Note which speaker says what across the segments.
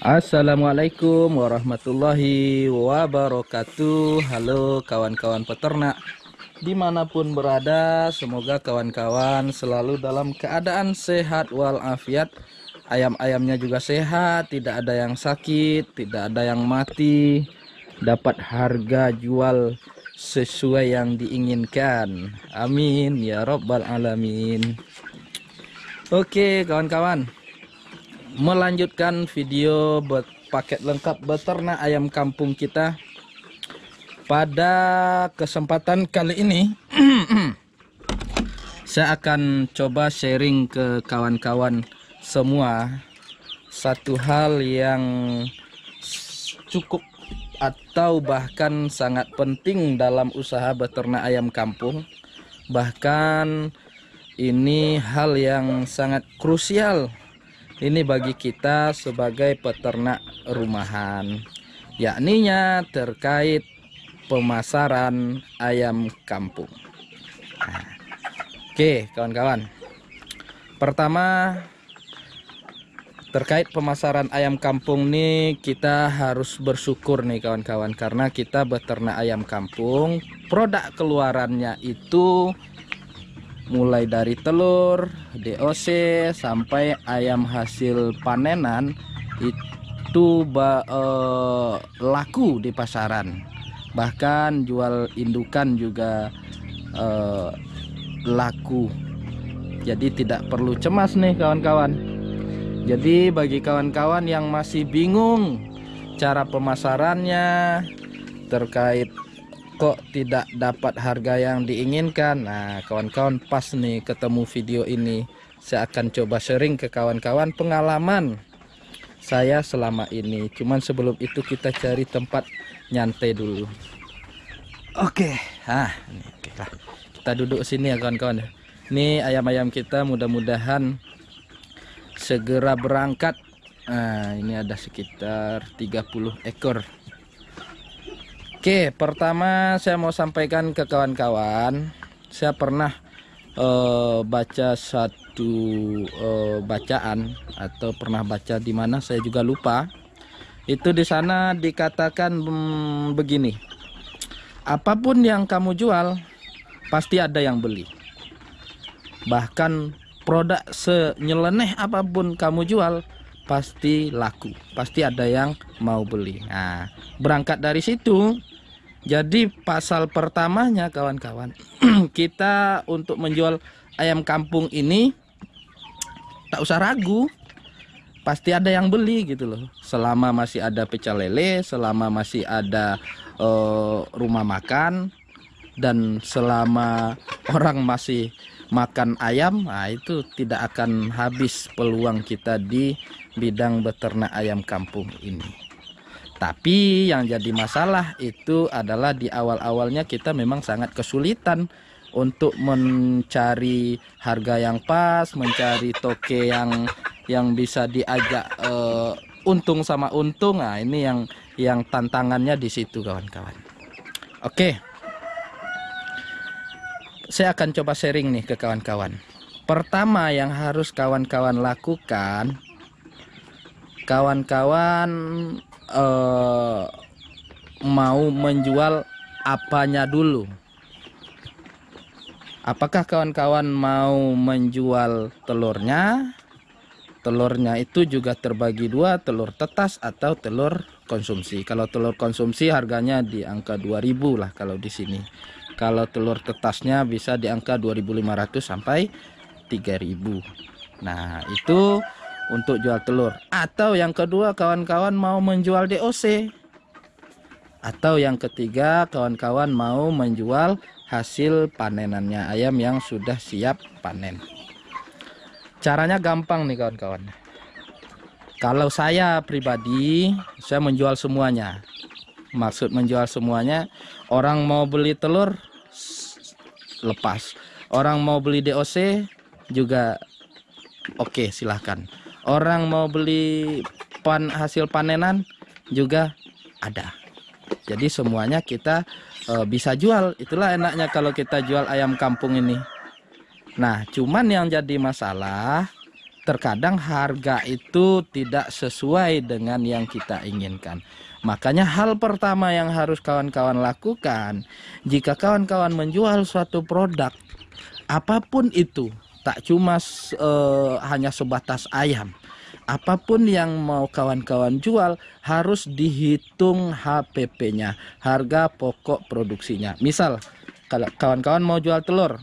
Speaker 1: Assalamualaikum warahmatullahi wabarakatuh. Halo kawan-kawan peternak dimanapun berada, semoga kawan-kawan selalu dalam keadaan sehat walafiat. Ayam-ayamnya juga sehat, tidak ada yang sakit, tidak ada yang mati, dapat harga jual sesuai yang diinginkan. Amin ya robbal alamin. Oke kawan-kawan, melanjutkan video paket lengkap beternak ayam kampung kita. Pada kesempatan kali ini saya akan coba sharing ke kawan-kawan semua satu hal yang cukup atau bahkan sangat penting dalam usaha beternak ayam kampung. Bahkan ini hal yang sangat krusial ini bagi kita sebagai peternak rumahan, yakninya terkait pemasaran ayam kampung. Oke kawan-kawan, pertama terkait pemasaran ayam kampung nih, kita harus bersyukur nih kawan-kawan, karena kita beternak ayam kampung, produk keluarannya itu mulai dari telur, DOC, sampai ayam hasil panenan itu laku di pasaran. Bahkan jual indukan juga laku. Jadi tidak perlu cemas nih kawan-kawan. Jadi bagi kawan-kawan yang masih bingung cara pemasarannya terkait kok tidak dapat harga yang diinginkan, nah kawan-kawan pas nih ketemu video ini. Saya akan coba sharing ke kawan-kawan pengalaman saya selama ini. Cuman sebelum itu kita cari tempat nyantai dulu. Oke, ini oke lah, kita duduk sini ya kawan-kawan. Ini ayam-ayam kita mudah-mudahan segera berangkat. Nah ini ada sekitar 30 ekor. Oke, pertama saya mau sampaikan ke kawan-kawan, saya pernah baca satu bacaan atau pernah baca di mana saya juga lupa. Itu di sana dikatakan begini, apapun yang kamu jual pasti ada yang beli. Bahkan produk senyeleneh apapun kamu jual pasti laku, pasti ada yang mau beli. Nah, berangkat dari situ, jadi pasal pertamanya kawan-kawan, kita untuk menjual ayam kampung ini tak usah ragu, pasti ada yang beli gitu loh. Selama masih ada pecel lele, selama masih ada rumah makan, dan selama orang masih makan ayam, nah itu tidak akan habis peluang kita di bidang beternak ayam kampung ini. Tapi yang jadi masalah itu adalah di awal-awalnya kita memang sangat kesulitan untuk mencari harga yang pas, mencari toke yang bisa diajak untung sama untung. Nah ini yang tantangannya di situ kawan-kawan. Oke, saya akan coba sharing nih ke kawan-kawan. Pertama yang harus kawan-kawan lakukan, kawan-kawan mau menjual apanya dulu. Apakah kawan-kawan mau menjual telurnya? Telurnya itu juga terbagi dua, telur tetas atau telur konsumsi. Kalau telur konsumsi harganya di angka 2000 lah kalau di sini. Kalau telur tetasnya bisa di angka 2500 sampai 3000. Nah, itu untuk jual telur. Atau yang kedua kawan-kawan mau menjual DOC. Atau yang ketiga kawan-kawan mau menjual hasil panenannya, ayam yang sudah siap panen. Caranya gampang nih kawan-kawan. Kalau saya pribadi, saya menjual semuanya. Maksud menjual semuanya, orang mau beli telur lepas, orang mau beli DOC juga oke, silahkan. Orang mau beli hasil panenan juga ada. Jadi semuanya kita bisa jual. Itulah enaknya kalau kita jual ayam kampung ini. Nah, cuman yang jadi masalah terkadang harga itu tidak sesuai dengan yang kita inginkan. Makanya hal pertama yang harus kawan-kawan lakukan, jika kawan-kawan menjual suatu produk, apapun itu, tak cuma hanya sebatas ayam, apapun yang mau kawan-kawan jual harus dihitung HPP-nya, harga pokok produksinya. Misal, kalau kawan-kawan mau jual telur,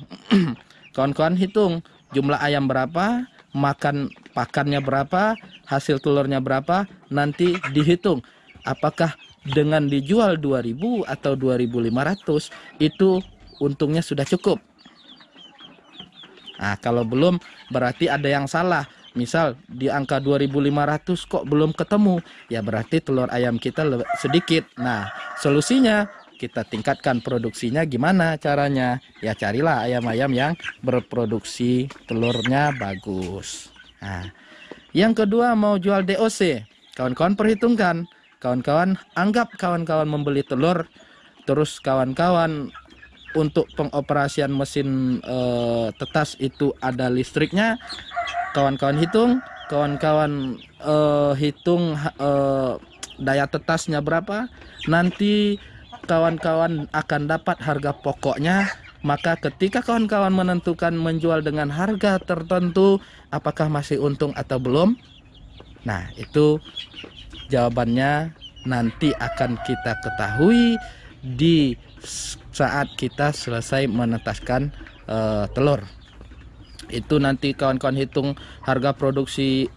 Speaker 1: kawan-kawan hitung jumlah ayam berapa, makan pakannya berapa, hasil telurnya berapa, nanti dihitung apakah dengan dijual 2000 atau 2500 itu untungnya sudah cukup. Nah, kalau belum berarti ada yang salah. Misal di angka 2500 kok belum ketemu, ya berarti telur ayam kita sedikit. Nah, solusinya kita tingkatkan produksinya. Gimana caranya? Ya carilah ayam-ayam yang berproduksi telurnya bagus. Nah, yang kedua mau jual DOC. Kawan-kawan perhitungkan. Kawan-kawan anggap kawan-kawan membeli telur, terus kawan-kawan untuk pengoperasian mesin tetas itu ada listriknya. Kawan-kawan hitung, kawan-kawan hitung daya tetasnya berapa. Nanti kawan-kawan akan dapat harga pokoknya. Maka ketika kawan-kawan menentukan menjual dengan harga tertentu, apakah masih untung atau belum? Nah, itu jawabannya nanti akan kita ketahui di saat kita selesai menetaskan telur. Itu nanti kawan-kawan hitung harga produksi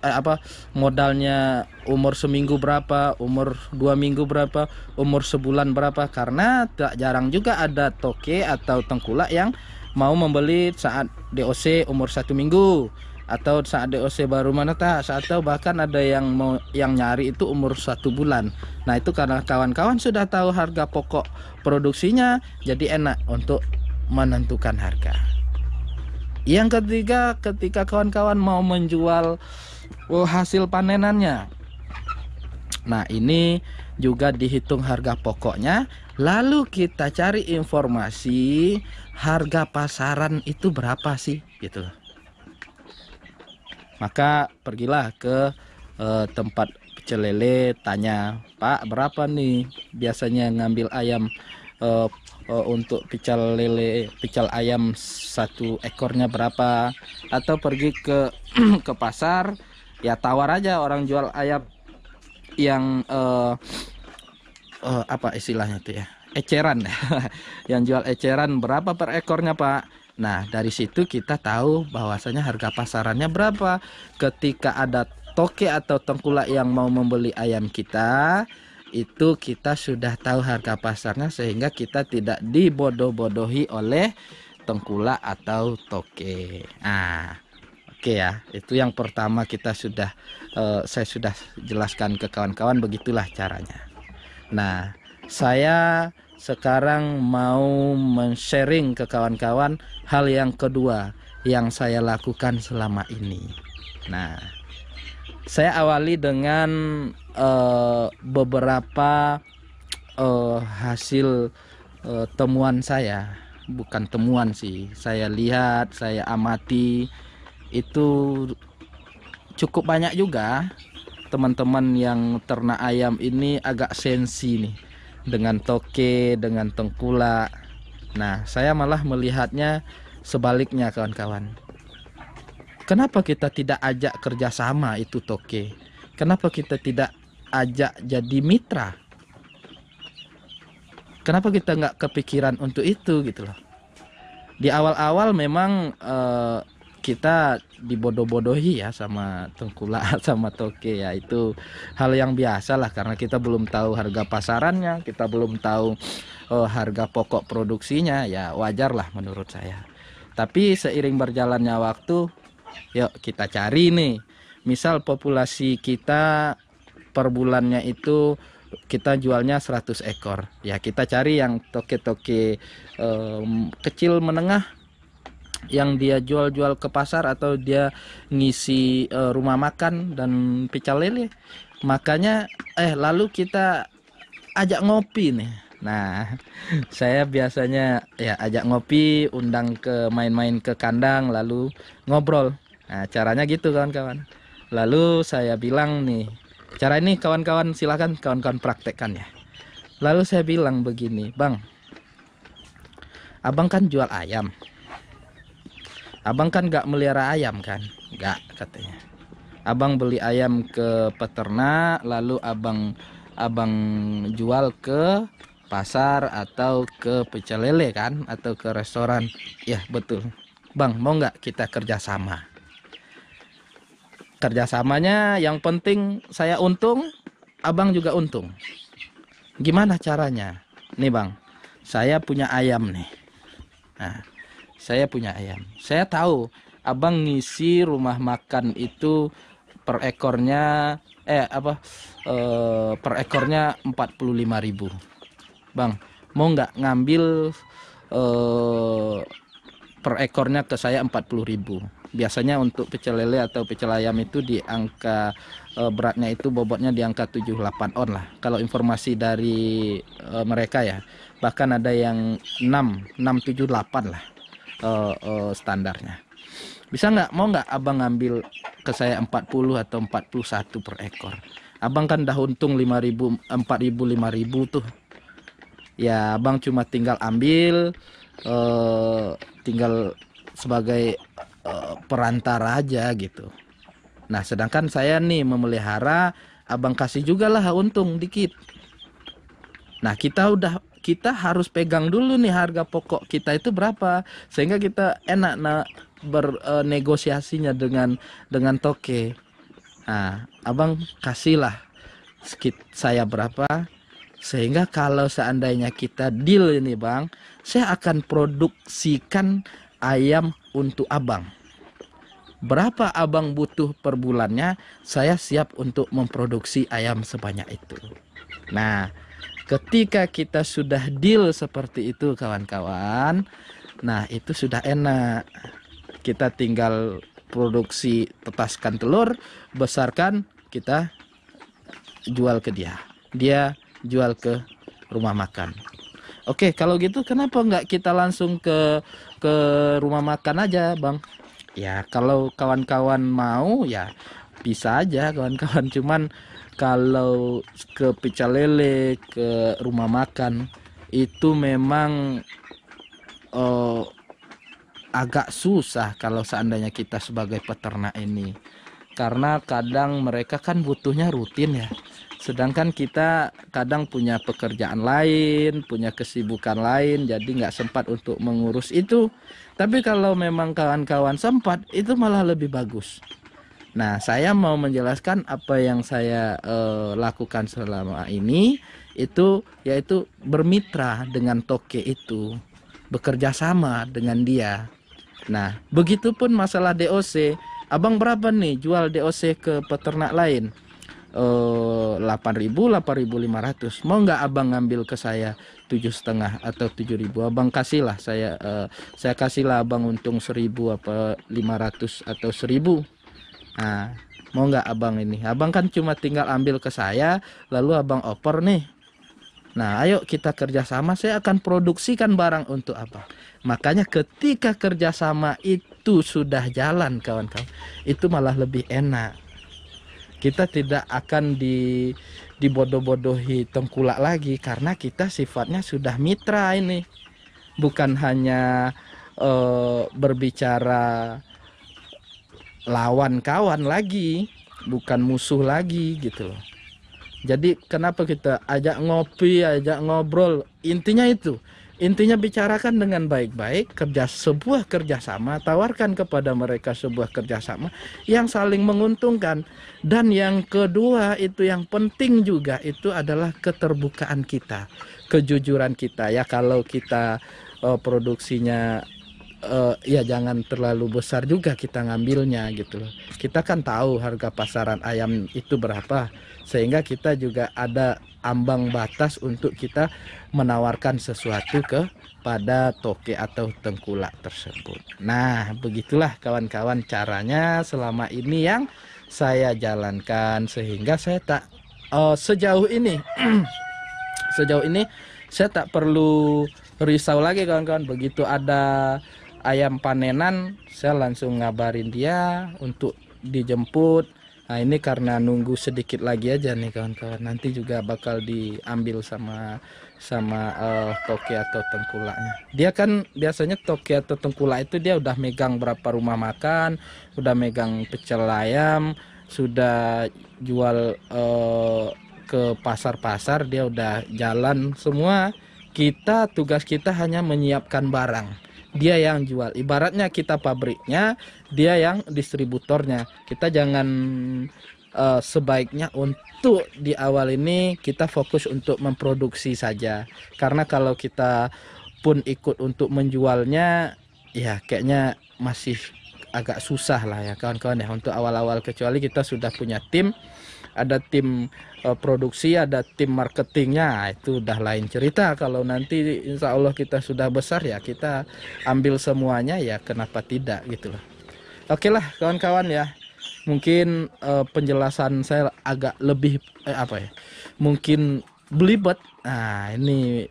Speaker 1: modalnya umur seminggu berapa, umur 2 minggu berapa, umur sebulan berapa. Karena tak jarang juga ada toke atau tengkulak yang mau membeli saat DOC umur 1 minggu, atau saat DOC baru menetas, atau bahkan ada yang nyari itu umur 1 bulan. Nah, itu karena kawan-kawan sudah tahu harga pokok produksinya, jadi enak untuk menentukan harga. Yang ketiga, ketika kawan-kawan mau menjual hasil panenannya, nah ini juga dihitung harga pokoknya, lalu kita cari informasi harga pasaran itu berapa sih gitu. Maka pergilah ke tempat pecel lele, tanya, Pak berapa nih biasanya ngambil ayam untuk pecel lele, pecel ayam 1 ekornya berapa. Atau pergi ke ke pasar, ya tawar aja orang jual ayam yang apa istilahnya itu ya, eceran. Yang jual eceran berapa per ekornya Pak. Nah, dari situ kita tahu bahwasanya harga pasarannya berapa. Ketika ada toke atau tengkulak yang mau membeli ayam kita, itu kita sudah tahu harga pasarnya, sehingga kita tidak dibodoh-bodohi oleh tengkulak atau toke. Nah, oke ya, itu yang pertama kita sudah saya sudah jelaskan ke kawan-kawan, begitulah caranya. Nah, saya sekarang mau men-sharing ke kawan-kawan hal yang kedua yang saya lakukan selama ini. Nah, saya awali dengan beberapa hasil temuan saya. Bukan temuan sih, saya lihat, saya amati, itu cukup banyak juga teman-teman yang ternak ayam ini agak sensi nih dengan toke, dengan tengkulak. Nah, saya malah melihatnya sebaliknya kawan-kawan. Kenapa kita tidak ajak kerjasama itu toke? Kenapa kita tidak ajak jadi mitra? Kenapa kita nggak kepikiran untuk itu gitu loh? Di awal-awal memang kita dibodoh-bodohi ya sama tengkulak sama toke ya, itu hal yang biasa lah karena kita belum tahu harga pasarannya, kita belum tahu harga pokok produksinya, ya wajar lah menurut saya. Tapi seiring berjalannya waktu, yuk kita cari nih, misal populasi kita per bulannya itu kita jualnya 100 ekor, ya kita cari yang toke-toke kecil menengah yang dia jual-jual ke pasar atau dia ngisi rumah makan dan pecel lele. Makanya lalu kita ajak ngopi nih. Nah, saya biasanya ya ajak ngopi, undang ke main-main ke kandang, lalu ngobrol. Nah, caranya gitu kawan-kawan. Lalu saya bilang nih, cara ini kawan-kawan silakan kawan-kawan praktekkan ya. Lalu saya bilang begini, Bang, abang kan jual ayam. Abang kan gak melihara ayam kan? Gak, katanya. Abang beli ayam ke peternak, lalu abang jual ke pasar atau ke pecel lele kan, atau ke restoran. Ya betul. Bang, mau nggak kita kerjasama? Kerjasamanya yang penting saya untung, abang juga untung. Gimana caranya? Nih bang, saya punya ayam nih. Nah, saya punya ayam. Saya tahu abang ngisi rumah makan itu per ekornya per ekornya 45.000. Bang, mau nggak ngambil per ekornya ke saya 40.000. Biasanya untuk pecel lele atau pecel ayam itu di angka beratnya itu bobotnya di angka 78 on lah. Kalau informasi dari mereka ya. Bahkan ada yang 678 lah standarnya. Bisa nggak, mau nggak abang ngambil ke saya 40 atau 41 per ekor? Abang kan dah untung 5.000, 4.000, 5.000 tuh. Ya abang cuma tinggal ambil, tinggal sebagai perantara aja gitu. Nah sedangkan saya nih memelihara, abang kasih juga lah untung dikit. Nah kita harus pegang dulu nih harga pokok kita itu berapa, sehingga kita enak bernegosiasinya dengan toke. Nah abang kasihlah saya berapa, sehingga kalau seandainya kita deal ini bang, saya akan produksikan ayam untuk abang. Berapa abang butuh per bulannya, saya siap untuk memproduksi ayam sebanyak itu. Nah, ketika kita sudah deal seperti itu kawan-kawan, nah itu sudah enak. Kita tinggal produksi, tetaskan telur, besarkan, kita jual ke dia. Dia jual ke rumah makan. Oke, kalau gitu kenapa nggak kita langsung ke rumah makan aja, Bang? Ya, kalau kawan-kawan mau ya bisa aja kawan-kawan. Cuman kalau ke pecel lele, ke rumah makan itu memang agak susah kalau seandainya kita sebagai peternak ini. Karena kadang mereka kan butuhnya rutin ya. Sedangkan kita kadang punya pekerjaan lain, punya kesibukan lain, jadi nggak sempat untuk mengurus itu. Tapi kalau memang kawan-kawan sempat, itu malah lebih bagus. Nah, saya mau menjelaskan apa yang saya lakukan selama ini, itu yaitu bermitra dengan toke itu, bekerja sama dengan dia. Nah, begitupun masalah DOC. Abang berapa nih jual DOC ke peternak lain? 8.000, 8.500. Mau nggak abang ngambil ke saya 7,5 atau 7.000? Abang kasihlah saya kasihlah abang untung 1.000 apa 500 atau 1.000. Nah, mau nggak abang ini? Abang kan cuma tinggal ambil ke saya, lalu abang oper nih. Nah, ayo kita kerjasama. Saya akan produksikan barang untuk abang. Makanya ketika kerjasama itu sudah jalan kawan-kawan, itu malah lebih enak. Kita tidak akan dibodoh-bodohi tengkulak lagi, karena kita sifatnya sudah mitra ini, bukan hanya berbicara lawan kawan lagi, bukan musuh lagi gitu loh. Jadi kenapa kita ajak ngopi, ajak ngobrol, intinya itu. Intinya bicarakan dengan baik-baik, sebuah kerjasama, tawarkan kepada mereka sebuah kerjasama yang saling menguntungkan. Dan yang kedua itu yang penting juga itu adalah keterbukaan kita, kejujuran kita ya. Kalau kita produksinya ya jangan terlalu besar juga kita ngambilnya gitu loh. Kita kan tahu harga pasaran ayam itu berapa, sehingga kita juga ada ambang batas untuk kita menawarkan sesuatu kepada toke atau tengkulak tersebut. Nah, begitulah kawan-kawan caranya selama ini yang saya jalankan, sehingga saya tak sejauh ini saya tak perlu risau lagi kawan-kawan. Begitu ada ayam panenan, saya langsung ngabarin dia untuk dijemput. Nah ini karena nunggu sedikit lagi aja nih kawan-kawan, nanti juga bakal diambil sama toke atau tengkulaknya. Dia kan biasanya toke atau tengkulak itu dia udah megang berapa rumah makan, udah megang pecel ayam, sudah jual ke pasar-pasar, dia udah jalan semua. Kita tugas kita hanya menyiapkan barang, dia yang jual. Ibaratnya kita pabriknya, dia yang distributornya. Kita jangan sebaiknya untuk di awal ini kita fokus untuk memproduksi saja, karena kalau kita pun ikut untuk menjualnya ya kayaknya masih agak susah lah ya kawan-kawan ya untuk awal-awal, kecuali kita sudah punya tim, ada tim produksi, ada tim marketingnya. Itu udah lain cerita. Kalau nanti insya Allah kita sudah besar ya kita ambil semuanya, ya kenapa tidak gitu loh. Oke lah kawan-kawan ya, mungkin penjelasan saya agak lebih mungkin belibet. Nah ini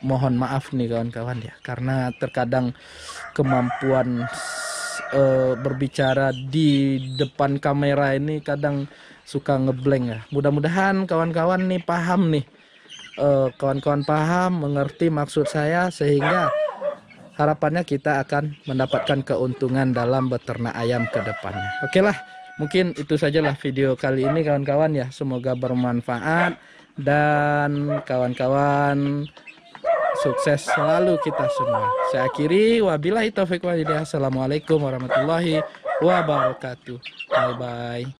Speaker 1: mohon maaf nih kawan-kawan ya, karena terkadang kemampuan berbicara di depan kamera ini kadang suka ngeblank ya. Mudah-mudahan kawan-kawan nih paham nih, kawan-kawan paham, mengerti maksud saya, sehingga harapannya kita akan mendapatkan keuntungan dalam beternak ayam ke depannya. Oke lah, mungkin itu sajalah video kali ini kawan-kawan ya. Semoga bermanfaat dan kawan-kawan sukses selalu kita semua. Saya akhiri, wabillahi taufiq wal hidayah. Assalamualaikum warahmatullahi wabarakatuh. Bye bye.